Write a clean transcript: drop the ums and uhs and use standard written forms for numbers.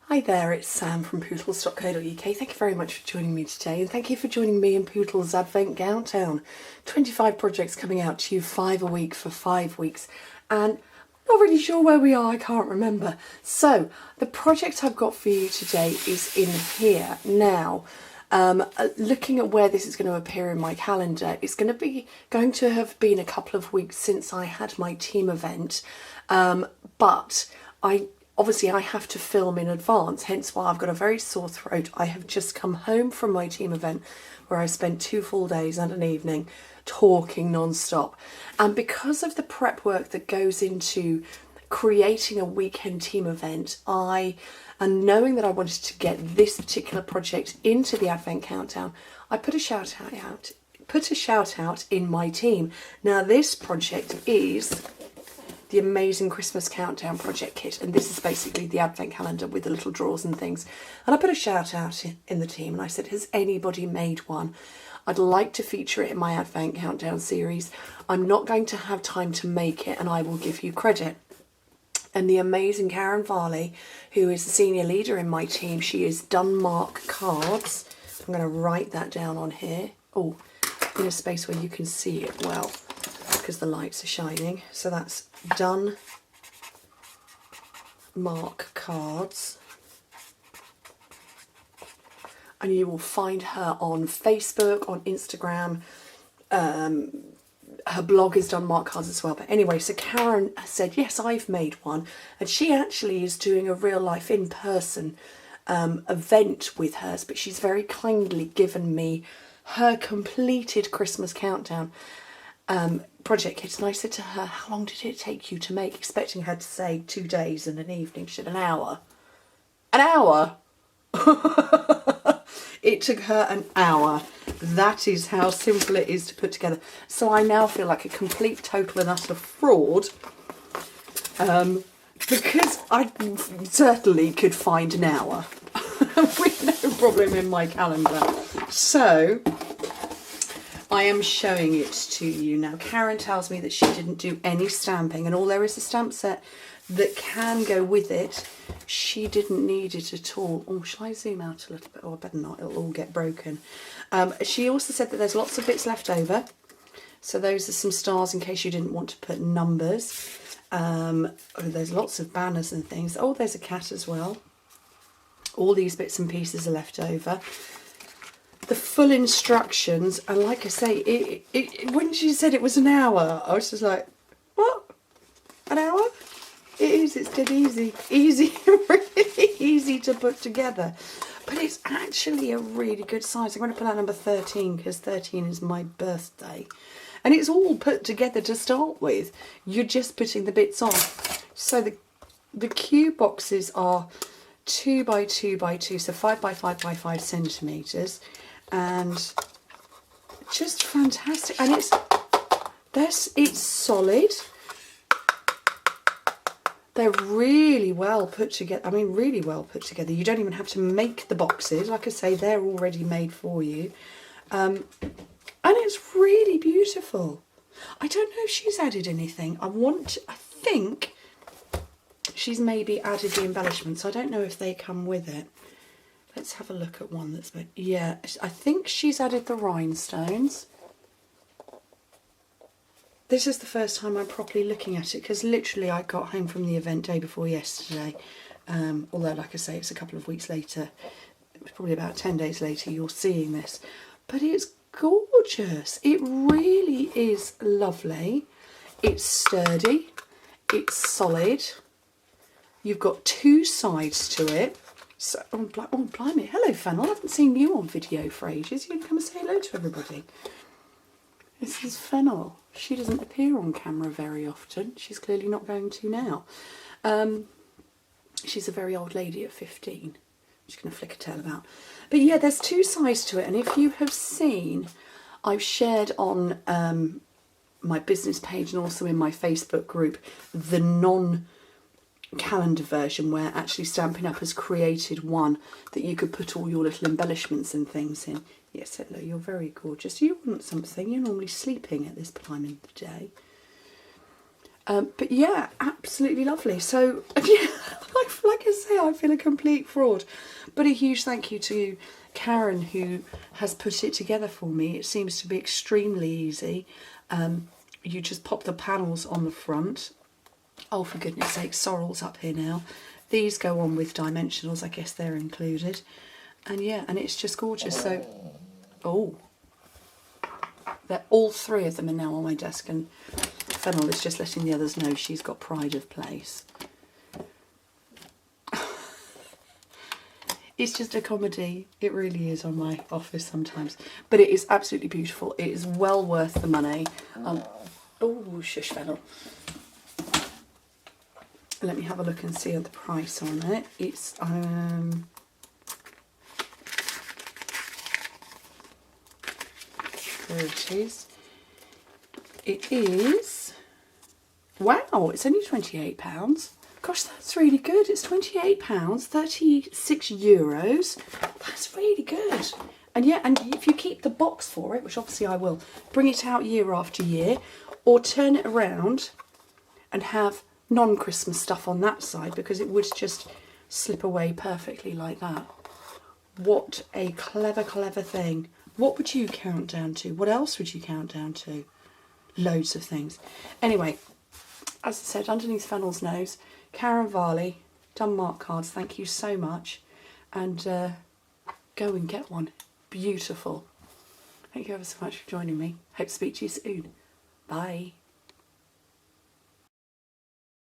Hi there, it's Sam from Pootles.co.uk. Thank you very much for joining me today, and thank you for joining me in Pootles Advent Countdown. 25 projects coming out to you, 5 a week for 5 weeks, and I'm not really sure where we are, I can't remember. So, the project I've got for you today is in here. Now, looking at where this is going to appear in my calendar, it's going to have been a couple of weeks since I had my team event, but Obviously, I have to film in advance, hence why I've got a very sore throat. I have just come home from my team event where I spent 2 full days and an evening talking non-stop. And because of the prep work that goes into creating a weekend team event, and knowing that I wanted to get this particular project into the Advent Countdown, I put a shout out in my team. Now, this project is the amazing Christmas Countdown project kit, and this is basically the advent calendar with the little drawers and things. And I put a shout out in the team and I said, has anybody made one? I'd like to feature it in my Advent Countdown series. I'm not going to have time to make it, and I will give you credit. And the amazing Karen Varley, who is the senior leader in my team, she is Denmark Cards. I'm going to write that down on here. Oh, in a space where you can see it well, because the lights are shining. So that's Denmark Cards, and you will find her on Facebook, on Instagram. Her blog is Denmark Cards as well. But anyway, so Karen said, yes, I've made one, and she actually is doing a real life in-person event with hers, but she's very kindly given me her completed Christmas Countdown project kit. And I said to her, how long did it take you to make? Expecting her to say 2 days and an evening. She said, an hour. An hour? It took her an hour. That is how simple it is to put together. So I now feel like a complete, total and utter fraud, because I certainly could find an hour with no problem in my calendar. So I am showing it to you now. Karen tells me that she didn't do any stamping, and although there is a stamp set that can go with it, she didn't need it at all. Oh, shall I zoom out a little bit? Oh, I better not, it'll all get broken. She also said that there's lots of bits left over. So those are some stars in case you didn't want to put numbers. There's lots of banners and things. Oh, there's a cat as well. All these bits and pieces are left over. The full instructions, and like I say, when she said it was an hour, I was just like, what? An hour? It is, it's dead easy, really easy to put together. But it's actually a really good size. I'm going to put out number 13 because 13 is my birthday. And it's all put together to start with. You're just putting the bits on. So the cue boxes are 2 by 2 by 2, so 5 by 5 by 5 centimetres. And just fantastic. And it's solid. They're really well put together. I mean, really well put together. You don't even have to make the boxes. Like I say, they're already made for you. And it's really beautiful. I don't know if she's added anything. I think she's maybe added the embellishments. I don't know if they come with it. Let's have a look at one that's been... Yeah, I think she's added the rhinestones. This is the first time I'm properly looking at it, because literally I got home from the event day before yesterday. Although, like I say, it's a couple of weeks later. It was probably about 10 days later you're seeing this. But it's gorgeous. It really is lovely. It's sturdy. It's solid. You've got 2 sides to it. So, oh, blimey. Hello, Fennel. I haven't seen you on video for ages. You can come and say hello to everybody. This is Fennel. She doesn't appear on camera very often. She's clearly not going to now. She's a very old lady at 15. I'm just going to flick a tail about. But yeah, there's 2 sides to it. And if you have seen, I've shared on my business page and also in my Facebook group the non-calendar version, where actually Stampin' Up! Has created one that you could put all your little embellishments and things in. Yes, hello, you're very gorgeous. Do you want something? You're normally sleeping at this time of the day. But yeah, absolutely lovely. So, yeah, like I say, I feel a complete fraud. But a huge thank you to Karen, who has put it together for me. It seems to be extremely easy. You just pop the panels on the front. Oh, for goodness sake, sorrel's up here now. These go on with dimensionals, I guess they're included. And yeah, and it's just gorgeous. So, oh, all three of them are now on my desk, and Fennel is just letting the others know she's got pride of place. It's just a comedy. It really is on my office sometimes. But it is absolutely beautiful. It is well worth the money. Oh, shush, Fennel. Let me have a look and see the price on it. It's there it is. It is, wow, it's only £28. Gosh, that's really good. It's £28, €36. That's really good. And yeah, and if you keep the box for it, which obviously I will, bring it out year after year, or turn it around and have non-Christmas stuff on that side, because it would just slip away perfectly like that. What a clever, clever thing. What would you count down to? What else would you count down to? Loads of things. Anyway, as I said, underneath Fennel's nose, Karen Varley, done mark cards. Thank you so much. And go and get one. Beautiful. Thank you ever so much for joining me. Hope to speak to you soon. Bye.